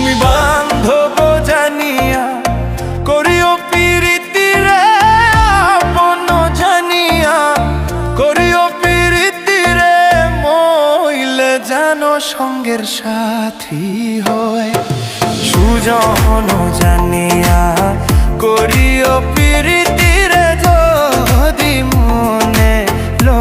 তুমি বান্ধব জানিয়া করিও প্রীতি রে, আপন জানিয়া করিও প্রীতি রে, মইলে জানো সঙ্গের সাথী হয়। সুজন জানিয়া করিও প্রীতি রে, যদি মনে লো